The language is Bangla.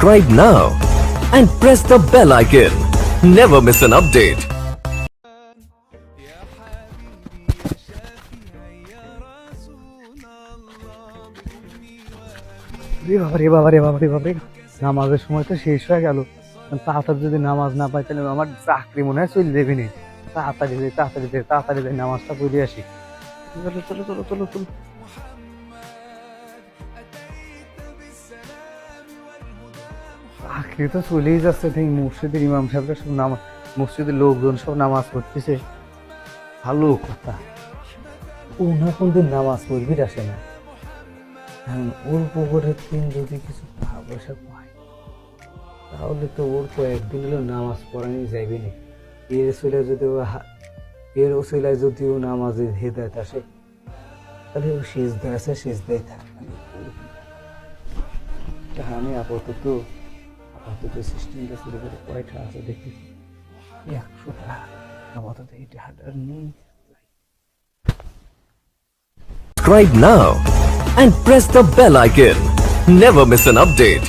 Subscribe now and press the bell icon. Never miss an update. বাবারে নামাজের সময় তো শেষ হয়ে গেল। তাড়াতাড়ি যদি নামাজ না পাই তাহলে আমার চাকরি মনে হয় চলে দেবে নি। তাড়াতাড়ি নামাজটা পড়ে আসি। চলো চলো চলো চলো চলো। চাকরি তো চলেই যাচ্ছে, ঠিক মসজিদের ইমাম সাহেবরা সব নামাজ, মসজিদের লোকজন সব নামাজ পড়তেছে। ভালো কথা, ওনা কোনদিন নামাজ পড়বি আসে না। ওর পুকুরের দিন যদি কিছু টাকা পয়সা পায় তাহলে তো ওর কয়েকদিন হলেও নামাজ পড়ানি যাইবে না। এর ওসিলায় যদি ও নামাজের হেদায়েত আসে তাহলে ও সিজদায় আছে, সিজদায় থাকবে। আমি আপাতত সিস্টেমটা শুরু করে কয়টা আছে দেখি, 100 টাকা আপাতত এটা হাজার নেই। Subscribe now and press the bell icon. Never miss an update.